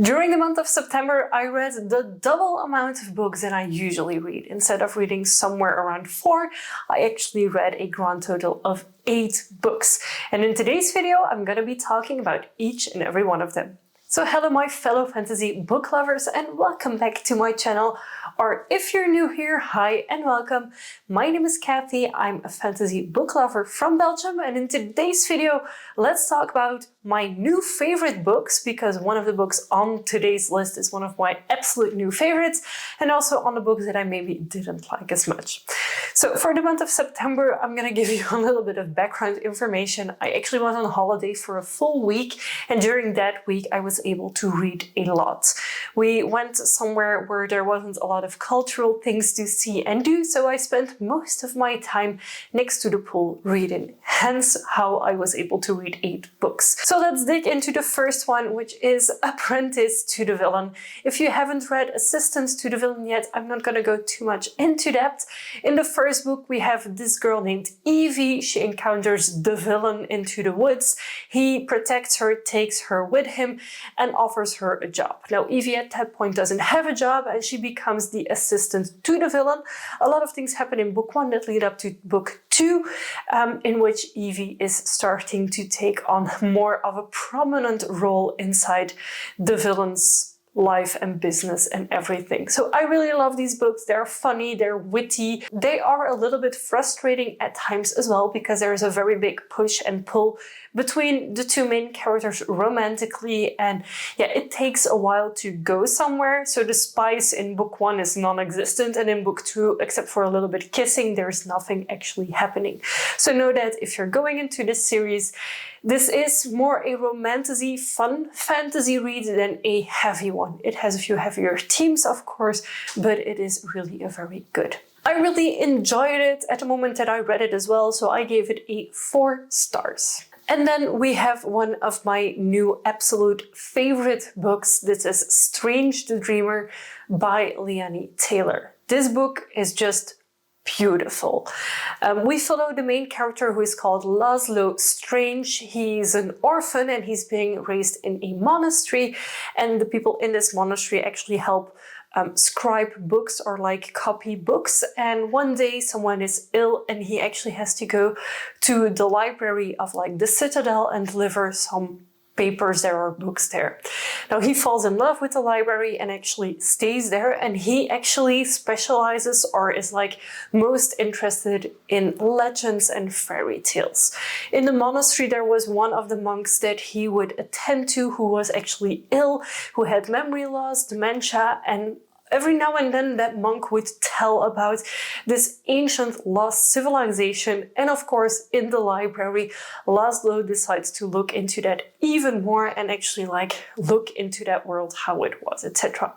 During the month of September, I read the double amount of books that I usually read. Instead of reading somewhere around 4, I actually read a grand total of 8 books. And in today's video, I'm going to be talking about each and every one of them. So hello my fellow fantasy book lovers and welcome back to my channel. Or if you're new here, hi and welcome. My name is Kathy, I'm a fantasy book lover from Belgium, and in today's video, let's talk about my new favorite books, because one of the books on today's list is one of my absolute new favorites, and also on the books that I maybe didn't like as much. So for the month of September, I'm gonna give you a little bit of background information. I actually was on holiday for a full week, and during that week I was able to read a lot. We went somewhere where there wasn't a lot of cultural things to see and do, so I spent most of my time next to the pool reading, hence how I was able to read 8 books. So let's dig into the first one, which is Apprentice to the Villain. If you haven't read Assistant to the Villain yet, I'm not gonna go too much into depth. In the first book, we have this girl named Evie. She encounters the villain into the woods. He protects her, takes her with him, and offers her a job. Now, Evie at that point doesn't have a job, and she becomes the assistant to the villain. A lot of things happen in book 1 that lead up to book 2, in which Evie is starting to take on more of a prominent role inside the villain's life and business and everything. So I really love these books. They're funny, they're witty. They are a little bit frustrating at times as well, because there is a very big push and pull between the two main characters romantically, and yeah, it takes a while to go somewhere. So the spice in book 1 is non-existent, and in book 2, except for a little bit kissing, there's nothing actually happening. So know that if you're going into this series, this is more a romantasy, fun fantasy read than a heavy one. It has a few heavier themes, of course, but it is really a very good. I really enjoyed it at the moment that I read it as well, so I gave it a 4 stars. And then we have one of my new absolute favorite books. This is Strange the Dreamer by Liani Taylor. This book is just beautiful. We follow the main character, who is called Laszlo Strange. He's an orphan and he's being raised in a monastery, and the people in this monastery actually help scribe books or like copy books. And one day someone is ill and he actually has to go to the library of like the Citadel and deliver some papers there or books there. Now he falls in love with the library and actually stays there, and he actually specializes or is like most interested in legends and fairy tales. In the monastery there was one of the monks that he would attend to who was actually ill, who had memory loss, dementia, and every now and then that monk would tell about this ancient lost civilization, and of course in the library Laszlo decides to look into that even more and actually like look into that world, how it was, etc.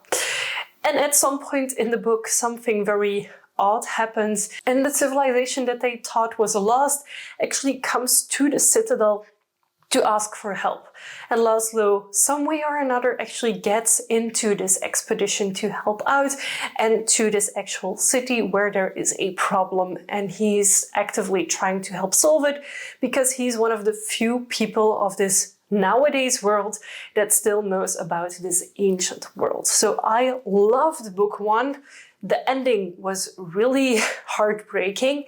And at some point in the book something very odd happens, and the civilization that they thought was lost actually comes to the Citadel to ask for help. And Laszlo, some way or another, actually gets into this expedition to help out and to this actual city where there is a problem, and he's actively trying to help solve it, because he's one of the few people of this nowadays world that still knows about this ancient world. So I loved book 1. The ending was really heartbreaking,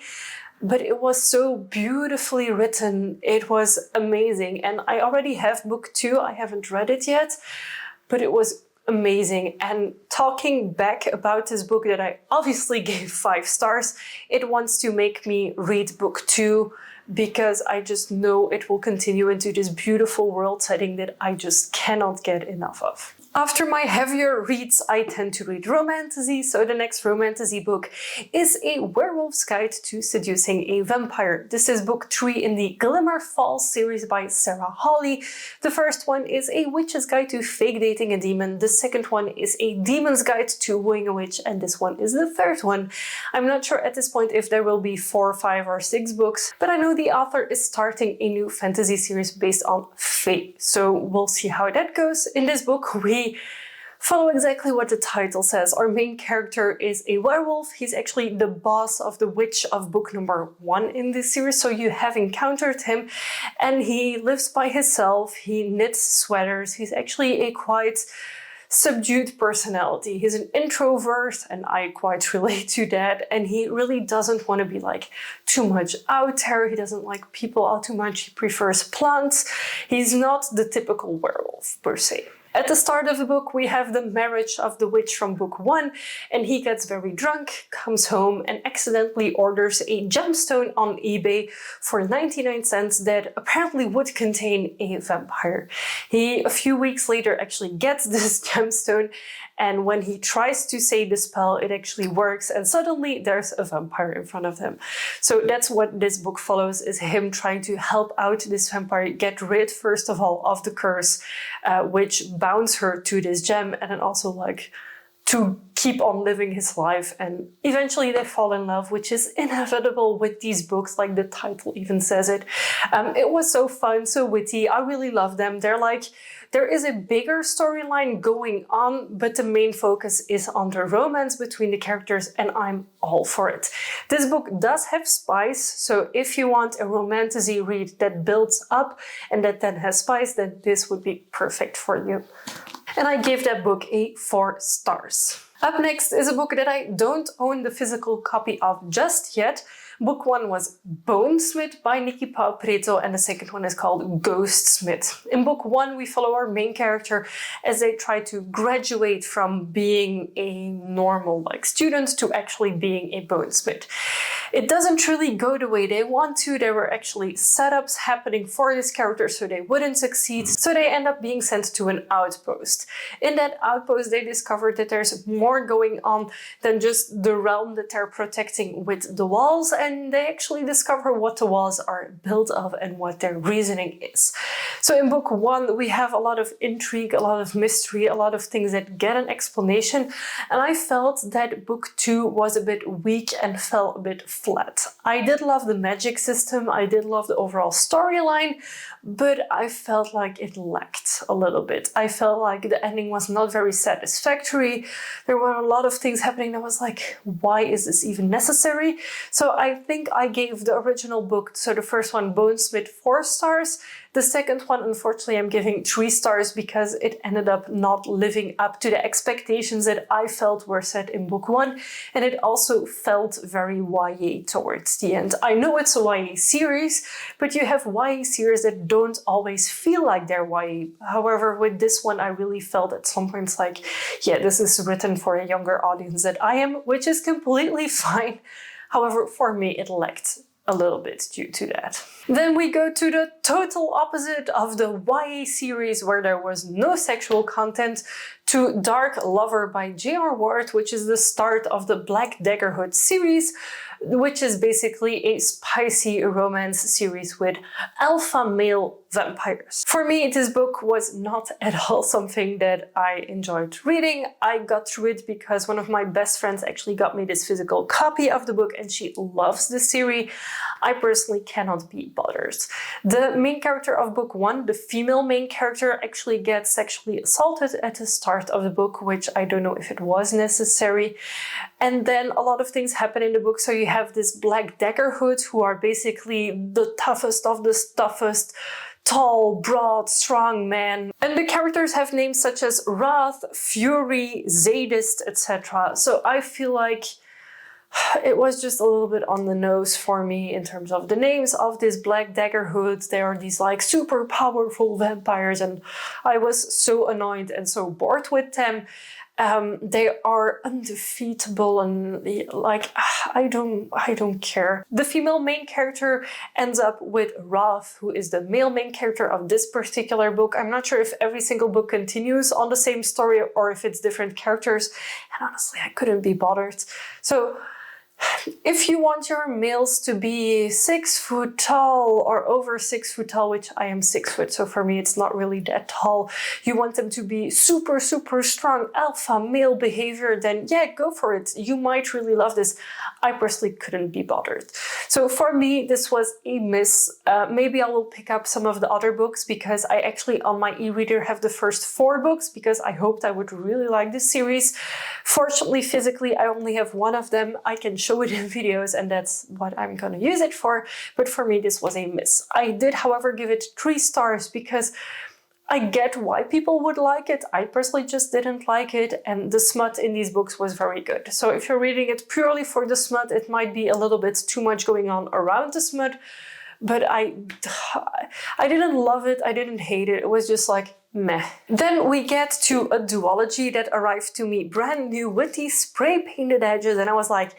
but it was so beautifully written. It was amazing. And I already have book 2. I haven't read it yet, but it was amazing. And talking back about this book that I obviously gave 5 stars, it wants to make me read book 2, because I just know it will continue into this beautiful world setting that I just cannot get enough of. After my heavier reads, I tend to read romantasy, so the next romantasy book is A Werewolf's Guide to Seducing a Vampire. This is book 3 in the Glimmer Falls series by Sarah Hawley. The first one is A Witch's Guide to Fake Dating a Demon, the second one is A Demon's Guide to Wooing a Witch, and this one is the third one. I'm not sure at this point if there will be 4, 5 or 6 books, but I know the author is starting a new fantasy series based on fae, so we'll see how that goes. In this book we follow exactly what the title says. Our main character is a werewolf. He's actually the boss of the witch of book number 1 in this series, so you have encountered him, and he lives by himself. He knits sweaters. He's actually a quite subdued personality. He's an introvert, and I quite relate to that. And he really doesn't want to be like too much out there. He doesn't like people out too much. He prefers plants. He's not the typical werewolf per se. At the start of the book, we have the marriage of the witch from book 1, and he gets very drunk, comes home, and accidentally orders a gemstone on eBay for 99 cents that apparently would contain a vampire. He, a few weeks later, actually gets this gemstone, and when he tries to say the spell, it actually works, and suddenly there's a vampire in front of him. So that's what this book follows, is him trying to help out this vampire, get rid, first of all, of the curse, which bounds her to this gem, and then also like to keep on living his life. And eventually they fall in love, which is inevitable with these books, like the title even says it. It was so fun, so witty. I really love them. They're like, there is a bigger storyline going on, but the main focus is on the romance between the characters, and I'm all for it. This book does have spice, so if you want a romantasy read that builds up and that then has spice, then this would be perfect for you. And I gave that book a 4 stars. Up next is a book that I don't own the physical copy of just yet. Book 1 was Ghostsmith by Nicki Preto, and the second one is called Ghostsmith. In book 1, we follow our main character as they try to graduate from being a normal student to actually being a bonesmith. It doesn't really go the way they want to. There were actually setups happening for this character so they wouldn't succeed, so they end up being sent to an outpost. In that outpost, they discovered that there's more going on than just the realm that they're protecting with the walls, and they actually discover what the walls are built of and what their reasoning is. So in book 1, we have a lot of intrigue, a lot of mystery, a lot of things that get an explanation, and I felt that book 2 was a bit weak and fell a bit flat. I did love the magic system, I did love the overall storyline, but I felt like it lacked a little bit. I felt like the ending was not very satisfactory. There were a lot of things happening that was like, why is this even necessary? So I think I gave the original book, so the first one, Ghostsmith, 4 stars. The second one, unfortunately, I'm giving 3 stars because it ended up not living up to the expectations that I felt were set in book 1, and it also felt very YA towards the end. I know it's a YA series, but you have YA series that don't always feel like they're YA. However, with this one, I really felt at some points like, yeah, this is written for a younger audience than I am, which is completely fine. However, for me, it lacked a little bit due to that. Then we go to the total opposite of the YA series, where there was no sexual content, to Dark Lover by J.R. Ward, which is the start of the Black Daggerhood series, which is basically a spicy romance series with alpha male vampires. For me, this book was not at all something that I enjoyed reading. I got through it because one of my best friends actually got me this physical copy of the book, and she loves the series. I personally cannot be bothered. The main character of book 1, the female main character, actually gets sexually assaulted at the start of the book, which I don't know if it was necessary. And then a lot of things happen in the book. So you have this Black Daggerhood, who are basically the toughest of the toughest, tall, broad, strong men. And the characters have names such as Wrath, Fury, Zadist, etc. So I feel like it was just a little bit on the nose for me in terms of the names of this Black Daggerhood. They are these super powerful vampires, and I was so annoyed and so bored with them. They are undefeatable, and I don't care. The female main character ends up with Wrath, who is the male main character of this particular book. I'm not sure if every single book continues on the same story or if it's different characters, and honestly, I couldn't be bothered. So if you want your males to be 6 foot tall or over 6 foot tall, which I am 6 foot, so for me it's not really that tall, you want them to be super, super strong alpha male behavior, then yeah, go for it. You might really love this. I personally couldn't be bothered. So for me, this was a miss. Maybe I will pick up some of the other books, because I actually on my e-reader have the first 4 books, because I hoped I would really like this series. Fortunately, physically, I only have one of them. I can show it in videos, and that's what I'm gonna use it for, but for me this was a miss. I did, however, give it 3 stars because I get why people would like it. I personally just didn't like it, and the smut in these books was very good. So if you're reading it purely for the smut, it might be a little bit too much going on around the smut, but I didn't love it, I didn't hate it, it was just like, meh. Then we get to a duology that arrived to me brand new with these spray painted edges, and I was like,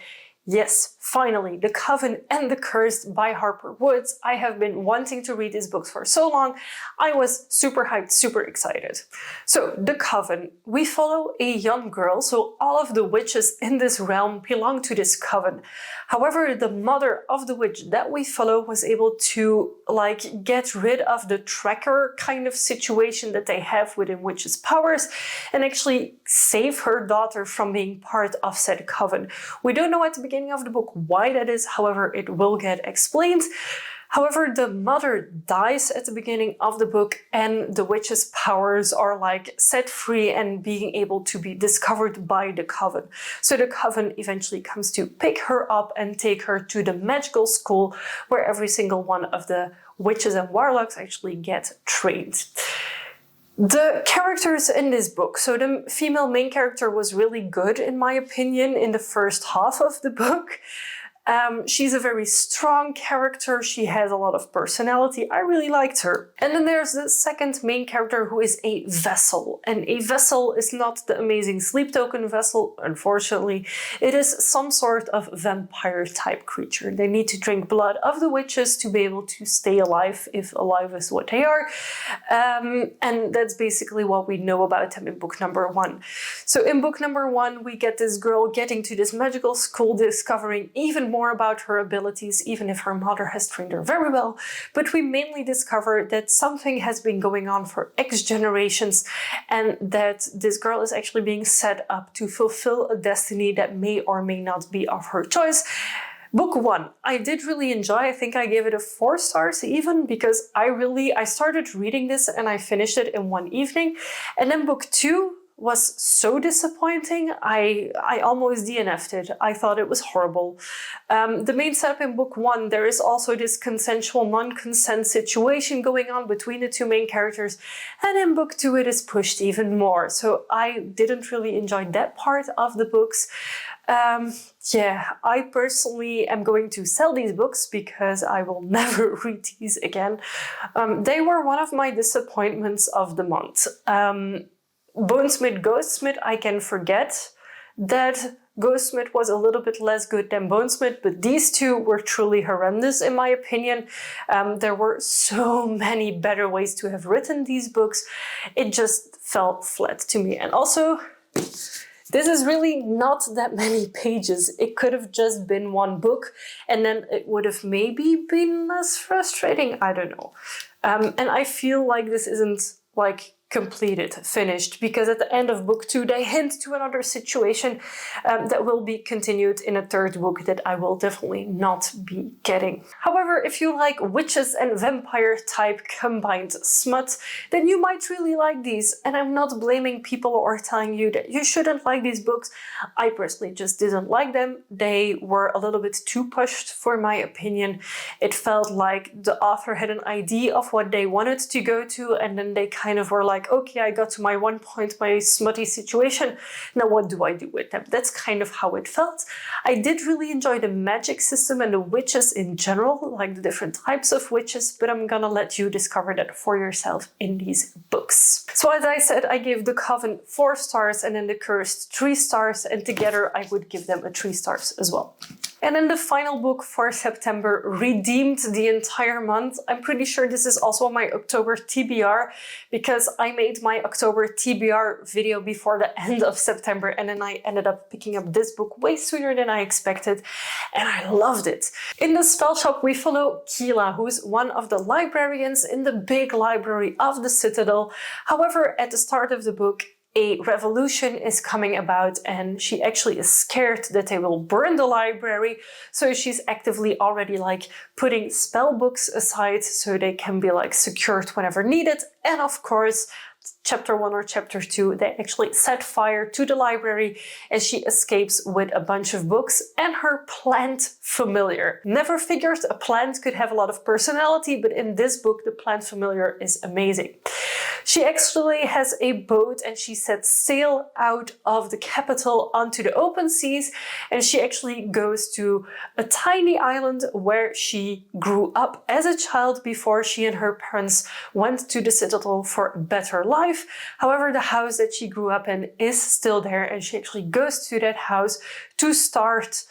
yes, finally, The Coven and the Cursed by Harper Woods. I have been wanting to read these books for so long. I was super hyped, super excited. So, The Coven, we follow a young girl, so all of the witches in this realm belong to this coven. However, the mother of the witch that we follow was able to, like, get rid of the tracker kind of situation that they have within witches' powers and actually save her daughter from being part of said coven. We don't know at the beginning of the book why that is, however, it will get explained. However, the mother dies at the beginning of the book and the witch's powers are like set free and being able to be discovered by the coven. So the coven eventually comes to pick her up and take her to the magical school where every single one of the witches and warlocks actually get trained. The characters in this book, so the female main character was really good in my opinion in the first half of the book. She's a very strong character, she has a lot of personality, I really liked her. And then there's the second main character who is a vessel. And a vessel is not the amazing sleep token vessel, unfortunately. It is some sort of vampire type creature. They need to drink blood of the witches to be able to stay alive, if alive is what they are. And that's basically what we know about them in book number 1. So in book number 1, we get this girl getting to this magical school, discovering even more about her abilities, even if her mother has trained her very well. But we mainly discover that something has been going on for X generations and that this girl is actually being set up to fulfill a destiny that may or may not be of her choice. Book 1, I did really enjoy. I think I gave it a 4 stars even because I started reading this and I finished it in one evening. And then book 2 was so disappointing, I almost DNF'd it. I thought it was horrible. The main setup in book 1, there is also this consensual non-consent situation going on between the two main characters, and in book 2 it is pushed even more. So I didn't really enjoy that part of the books. I personally am going to sell these books because I will never read these again. They were one of my disappointments of the month. Ghostsmith, I can forget that Ghostsmith was a little bit less good than Bonesmith, but these two were truly horrendous in my opinion. There were so many better ways to have written these books. It just fell flat to me. And also, this is really not that many pages. It could have just been one book and then it would have maybe been less frustrating. I don't know. And I feel like this isn't like completed, finished, because at the end of book 2 they hint to another situation that will be continued in a third book that I will definitely not be getting. However, if you like witches and vampire type combined smut, then you might really like these, and I'm not blaming people or telling you that you shouldn't like these books. I personally just didn't like them. They were a little bit too pushed for my opinion. It felt like the author had an idea of what they wanted to go to, and then they kind of were like, okay, I got to my one point, my smutty situation, now what do I do with them? That's kind of how it felt. I did really enjoy the magic system and the witches in general, like the different types of witches, but I'm gonna let you discover that for yourself in these books. So as I said, I gave The Coven 4 stars and then The Cursed 3 stars, and together I would give them a 3 stars as well. And then the final book for September redeemed the entire month. I'm pretty sure this is also my October TBR because I made my October TBR video before the end of September and then I ended up picking up this book way sooner than I expected and I loved it. In the Spellshop we follow Keela, who's one of the librarians in the big library of the Citadel. However, at the start of the book, a revolution is coming about and she actually is scared that they will burn the library, so she's actively already like putting spell books aside so they can be like secured whenever needed. And of course, chapter 1 or chapter 2, they actually set fire to the library and she escapes with a bunch of books and her plant familiar. Never figured a plant could have a lot of personality, but in this book the plant familiar is amazing. She actually has a boat and she sets sail out of the capital onto the open seas, and she actually goes to a tiny island where she grew up as a child before she and her parents went to the citadel for a better life. However, the house that she grew up in is still there, and she actually goes to that house to start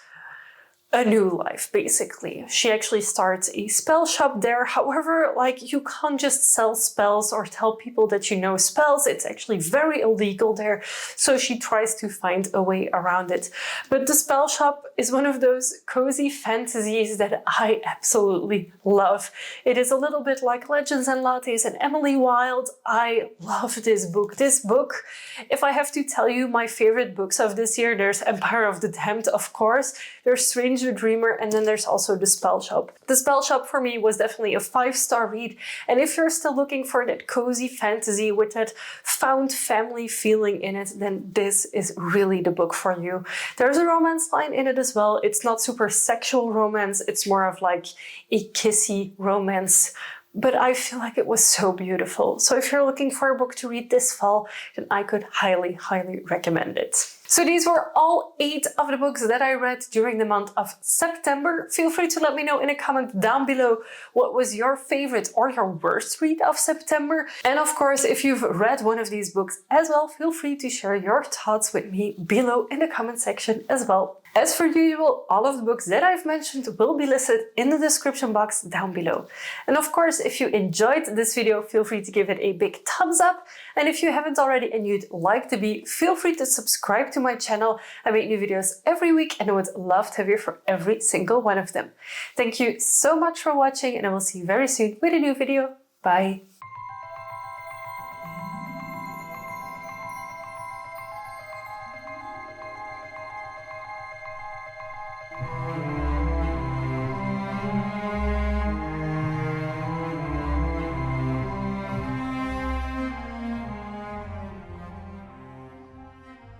a new life, basically. She actually starts a spell shop there. However, like, you can't just sell spells or tell people that you know spells. It's actually very illegal there. So she tries to find a way around it. But the spell shop is one of those cozy fantasies that I absolutely love. It is a little bit like Legends and Lattes and Emily Wilde. I love this book. This book, if I have to tell you my favorite books of this year, there's Empire of the Damned, of course. There's Strange the Dreamer, and then there's also The Spellshop. The Spellshop for me was definitely a 5-star read, and if you're still looking for that cozy fantasy with that found family feeling in it, then this is really the book for you. There's a romance line in it as well. It's not super sexual romance, it's more of like a kissy romance. But I feel like it was so beautiful. So if you're looking for a book to read this fall, then I could highly, highly recommend it. So these were all 8 of the books that I read during the month of September. Feel free to let me know in a comment down below what was your favorite or your worst read of September. And of course, if you've read one of these books as well, feel free to share your thoughts with me below in the comment section as well. As per usual, all of the books that I've mentioned will be listed in the description box down below. And of course, if you enjoyed this video, feel free to give it a big thumbs up. And if you haven't already and you'd like to be, feel free to subscribe to my channel. I make new videos every week and I would love to have you for every single one of them. Thank you so much for watching, and I will see you very soon with a new video. Bye!